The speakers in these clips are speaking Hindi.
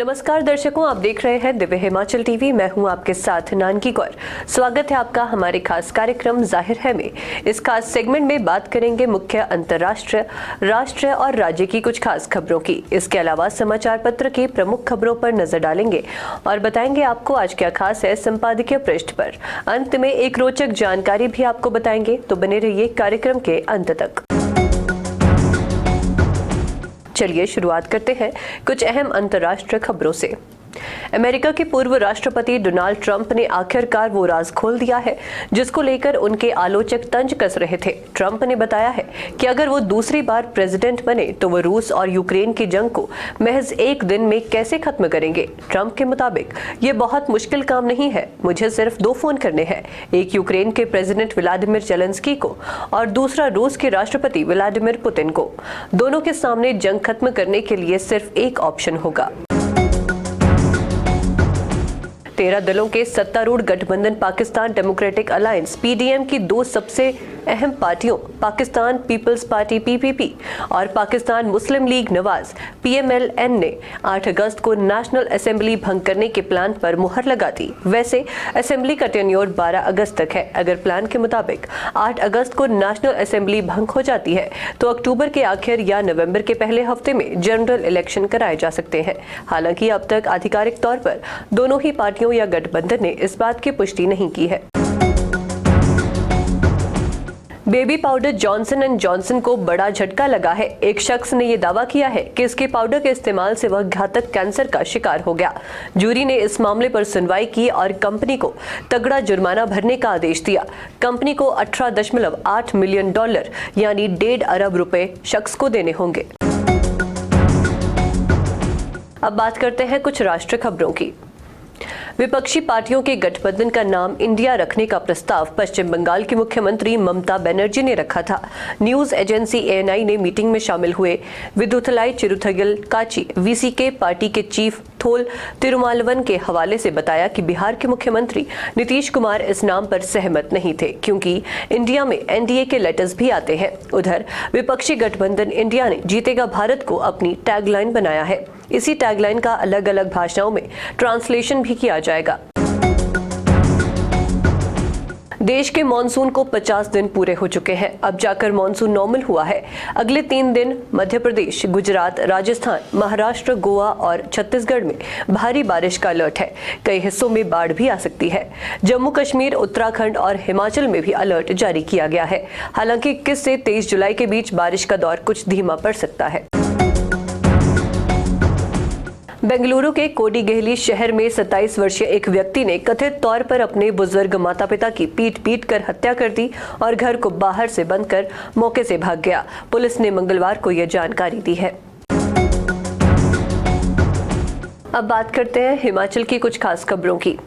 नमस्कार दर्शकों, आप देख रहे हैं दिव्य हिमाचल टीवी। मैं हूं आपके साथ नानकी कौर। स्वागत है आपका हमारे खास कार्यक्रम जाहिर है में। इस खास सेगमेंट में बात करेंगे मुख्य अंतर्राष्ट्रीय, राष्ट्रीय और राज्य की कुछ खास खबरों की। इसके अलावा समाचार पत्र की प्रमुख खबरों पर नजर डालेंगे और बताएंगे आपको आज क्या खास है संपादकीय पृष्ठ पर। अंत में एक रोचक जानकारी भी आपको बताएंगे, तो बने रहिए कार्यक्रम के अंत तक। चलिए शुरुआत करते हैं कुछ अहम अंतर्राष्ट्रीय खबरों से। अमेरिका के पूर्व राष्ट्रपति डोनाल्ड ट्रंप ने आखिरकार वो राज खोल दिया है जिसको लेकर उनके आलोचक तंज कस रहे थे। ट्रंप ने बताया है कि अगर वो दूसरी बार प्रेसिडेंट बने तो वो रूस और यूक्रेन की जंग को महज एक दिन में कैसे खत्म करेंगे। ट्रंप के मुताबिक ये बहुत मुश्किल काम नहीं है, मुझे सिर्फ 2 फोन करने हैं, एक यूक्रेन के प्रेसिडेंट व्लादिमीर जेलेंस्की को और दूसरा रूस के राष्ट्रपति व्लादिमीर पुतिन को। दोनों के सामने जंग खत्म करने के लिए सिर्फ एक ऑप्शन होगा। 13 दलों के सत्तारूढ़ गठबंधन पाकिस्तान डेमोक्रेटिक अलायंस (पीडीएम) की 2 सबसे अहम पार्टियों पाकिस्तान पीपल्स पार्टी (पीपीपी) और पाकिस्तान मुस्लिम लीग नवाज (पीएमएलएन) ने 8 अगस्त को नेशनल असेंबली भंग करने के प्लान पर मुहर लगा दी। वैसे असेंबली का टेन्योर 12 अगस्त तक है। अगर प्लान के मुताबिक 8 अगस्त को नेशनल असेंबली भंग हो जाती है तो अक्टूबर के आखिर या नवंबर के पहले हफ्ते में जनरल इलेक्शन कराए जा सकते हैं। हालांकि अब तक आधिकारिक तौर पर दोनों ही पार्टियों या गठबंधन ने इस बात की पुष्टि नहीं की है। Baby powder Johnson and Johnson को बड़ा झटका लगा है। एक शख्स ने यह दावा किया है कि इसके पाउडर के इस्तेमाल से वह घातक कैंसर का शिकार हो गया। जूरी ने इस मामले पर सुनवाई की और कंपनी को तगड़ा जुर्माना भरने का आदेश दिया। कंपनी को $18.8 मिलियन यानी 1.5 अरब रुपए शख्स को देने होंगे। अब बात करते हैं कुछ राष्ट्रीय खबरों की। विपक्षी पार्टियों के गठबंधन का नाम इंडिया रखने का प्रस्ताव पश्चिम बंगाल की मुख्यमंत्री ममता बनर्जी ने रखा था। न्यूज एजेंसी एएनआई ने मीटिंग में शामिल हुए विदुथलाई चिरुथगल काची वीसीके पार्टी के चीफ थोल तिरुमालवन के हवाले से बताया कि बिहार के मुख्यमंत्री नीतीश कुमार इस नाम पर सहमत नहीं थे क्योंकि इंडिया में एनडीए के लेटर्स भी आते हैं। उधर विपक्षी गठबंधन इंडिया ने जीतेगा भारत को अपनी टैगलाइन बनाया है। इसी टैगलाइन का अलग अलग भाषाओं में ट्रांसलेशन भी किया जाएगा। देश के मॉनसून को 50 दिन पूरे हो चुके हैं। अब जाकर मॉनसून नॉर्मल हुआ है। अगले 3 दिन मध्य प्रदेश, गुजरात, राजस्थान, महाराष्ट्र, गोवा और छत्तीसगढ़ में भारी बारिश का अलर्ट है। कई हिस्सों में बाढ़ भी आ सकती है। जम्मू कश्मीर, उत्तराखंड और हिमाचल में भी अलर्ट जारी किया गया है। हालांकि 21 से 23 जुलाई के बीच बारिश का दौर कुछ धीमा पड़ सकता है। बेंगलुरु के कोडिगेहली शहर में 27 वर्षीय एक व्यक्ति ने कथित तौर पर अपने बुजुर्ग माता पिता की पीट कर हत्या कर दी और घर को बाहर से बंद कर मौके से भाग गया। पुलिस ने मंगलवार को यह जानकारी दी है। अब बात करते हैं हिमाचल की कुछ खास खबरों की।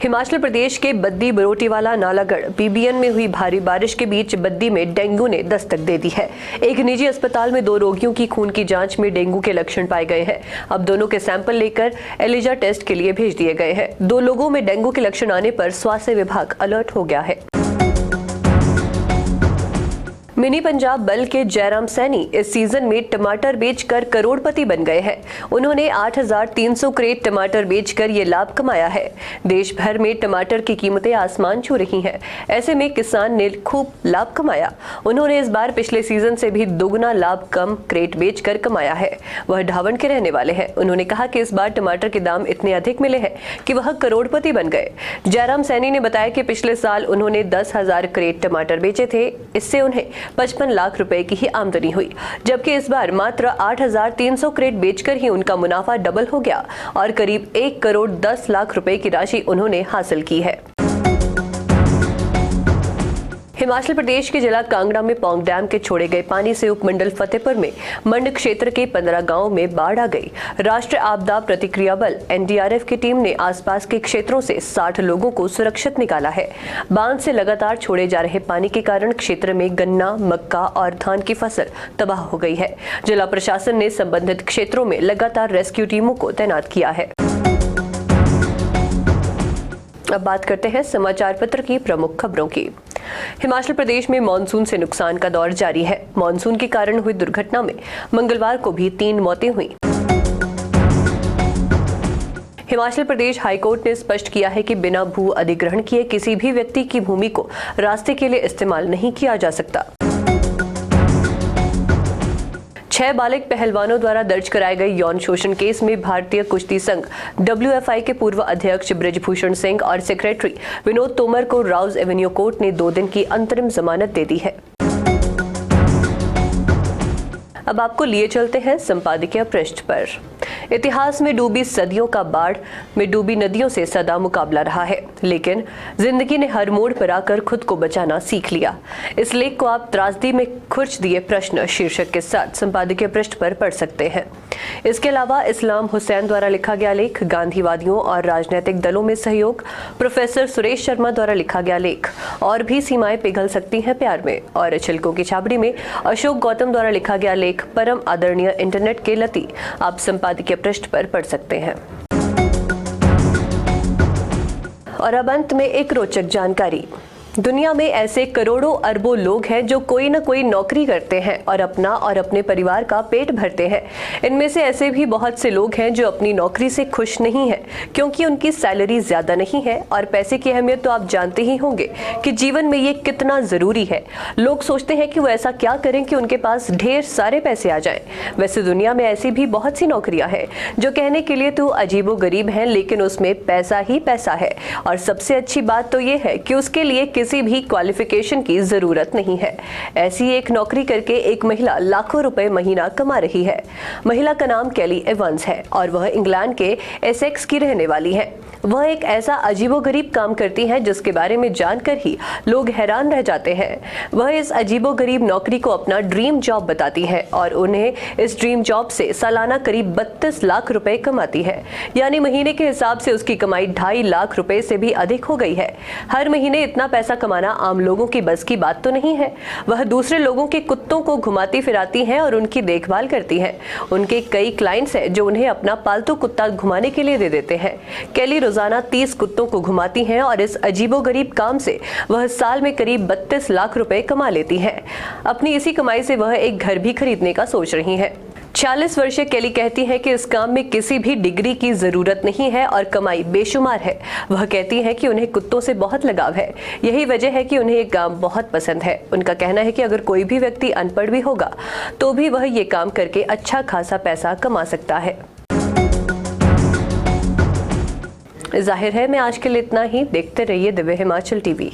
हिमाचल प्रदेश के बद्दी बरोटीवाला नालागढ़ बीबीएन में हुई भारी बारिश के बीच बद्दी में डेंगू ने दस्तक दे दी है। एक निजी अस्पताल में 2 रोगियों की खून की जांच में डेंगू के लक्षण पाए गए हैं। अब दोनों के सैंपल लेकर एलिजा टेस्ट के लिए भेज दिए गए हैं। 2 लोगों में डेंगू के लक्षण आने पर स्वास्थ्य विभाग अलर्ट हो गया है। मिनी पंजाब बल के जयराम सैनी इस सीजन में टमाटर बेचकर करोड़पति बन गए हैं। उन्होंने 8,300 क्रेट टमाटर बेचकर ये लाभ कमाया है। देश भर में टमाटर की कीमतें आसमान छू रही हैं। ऐसे में किसान ने खूब लाभ कमाया। उन्होंने इस बार पिछले सीजन से भी दोगुना लाभ कम क्रेट बेचकर कमाया है। वह ढावन के रहने वाले हैं। उन्होंने कहा कि इस बार टमाटर के दाम इतने अधिक मिले हैं कि वह करोड़पति बन गए। जयराम सैनी ने बताया कि पिछले साल उन्होंने 10,000 क्रेट टमाटर बेचे थे। इससे उन्हें 55 लाख रुपए की ही आमदनी हुई, जबकि इस बार मात्र 8,300 क्रेट बेचकर ही उनका मुनाफा डबल हो गया और करीब 1 करोड़ 10 लाख रुपए की राशि उन्होंने हासिल की है। हिमाचल प्रदेश के जिला कांगड़ा में पौंग डैम के छोड़े गए पानी से उपमंडल फतेहपुर में मंड क्षेत्र के 15 गांवों में बाढ़ आ गई। राष्ट्रीय आपदा प्रतिक्रिया बल एनडीआरएफ की टीम ने आसपास के क्षेत्रों से 60 लोगों को सुरक्षित निकाला है। बांध से लगातार छोड़े जा रहे पानी के कारण क्षेत्र में गन्ना, मक्का और धान की फसल तबाह हो गई है। जिला प्रशासन ने संबंधित क्षेत्रों में लगातार रेस्क्यू टीमों को तैनात किया है। अब बात करते हैं समाचार पत्र की प्रमुख खबरों की। हिमाचल प्रदेश में मानसून से नुकसान का दौर जारी है। मानसून के कारण हुई दुर्घटना में मंगलवार को भी 3 मौतें हुई। हिमाचल प्रदेश हाईकोर्ट ने स्पष्ट किया है कि बिना भू अधिग्रहण किए किसी भी व्यक्ति की भूमि को रास्ते के लिए इस्तेमाल नहीं किया जा सकता। 6 बालिग पहलवानों द्वारा दर्ज कराए गए यौन शोषण केस में भारतीय कुश्ती संघ WFI के पूर्व अध्यक्ष बृजभूषण सिंह और सेक्रेटरी विनोद तोमर को राउज एवेन्यू कोर्ट ने 2 दिन की अंतरिम जमानत दे दी है। अब आपको लिए चलते हैं संपादकीय पृष्ठ पर। इतिहास में डूबी सदियों का बाढ़ में डूबी नदियों से सदा मुकाबला रहा है, लेकिन जिंदगी ने हर मोड़ पर आकर खुद को बचाना सीख लिया। इस लेख को आप त्रासदी में खुर्च दिए प्रश्न शीर्षक के साथ संपादकीय पृष्ठ पर पढ़ सकते हैं। इसके अलावा इस्लाम हुसैन द्वारा लिखा गया लेख, गांधीवादियों और राजनीतिक दलों में सहयोग, प्रोफेसर सुरेश शर्मा द्वारा लिखा गया लेख, और भी सीमाएं पिघल सकती हैं प्यार में, और छिलकों की छाबड़ी में अशोक गौतम द्वारा लिखा गया लेख, परम आदरणीय इंटरनेट के लती, आप संपादकीय पृष्ठ पर पढ़ सकते हैं। और अब अंत में एक रोचक जानकारी। दुनिया में ऐसे करोड़ों अरबों लोग हैं जो कोई न कोई नौकरी करते हैं और अपना और अपने परिवार का पेट भरते हैं। इनमें से ऐसे भी बहुत से लोग हैं जो अपनी नौकरी से खुश नहीं हैं, क्योंकि उनकी सैलरी ज्यादा नहीं है। और पैसे की अहमियत तो आप जानते ही होंगे कि जीवन में ये कितना जरूरी है। लोग सोचते हैं कि वो ऐसा क्या करें कि उनके पास ढेर सारे पैसे आ जाएं। वैसे दुनिया में ऐसी भी बहुत सी नौकरियां हैं जो कहने के लिए तो अजीबोगरीब हैं, लेकिन उसमें पैसा ही पैसा है। और सबसे अच्छी बात तो ये है कि उसके लिए किसी भी क्वालिफिकेशन की जरूरत नहीं है। ऐसी एक नौकरी करके एक महिला लाखों रुपए महीना कमा रही है। महिला का नाम केली एवंस है और वह इंग्लैंड के एसेक्स की रहने वाली है। वह एक ऐसा अजीबोगरीब काम करती हैं जिसके बारे में जानकर ही लोग हैरान रह जाते हैं। वह इस अजीबोगरीब नौकरी को अपना ड्रीम जॉब बताती है और उन्हें इस ड्रीम जॉब से सालाना करीब 32 लाख रुपए कमाती है। यानी महीने के हिसाब से उसकी कमाई 2.5 लाख रुपए से भी अधिक हो गई है। हर महीने इतना पैसा कमाना आम लोगों की बस की बात तो नहीं है। वह दूसरे लोगों के कुत्तों को घुमाती फिराती हैं और उनकी देखभाल करती हैं। उनके कई क्लाइंट्स हैं जो उन्हें अपना पालतू कुत्ता घुमाने के लिए दे देते हैं। केली रोजाना 30 कुत्तों को घुमाती हैं और इस अजीबोगरीब काम से वह साल में करीब 32 लाख रुपए कमा लेती हैं। अपनी इसी कमाई से वह एक घर भी खरीदने का सोच रही हैं। 46 वर्षीय केली कहती है कि इस काम में किसी भी डिग्री की जरूरत नहीं है और कमाई बेशुमार है। वह कहती है कि उन्हें कुत्तों से बहुत लगाव है। यही वजह है कि उन्हें ये काम बहुत पसंद है। उनका कहना है कि अगर कोई भी व्यक्ति अनपढ़ भी होगा तो भी वह ये काम करके अच्छा खासा पैसा कमा सकता है। जाहिर है मैं आज के लिए इतना ही। देखते रहिए दिव्य हिमाचल टीवी।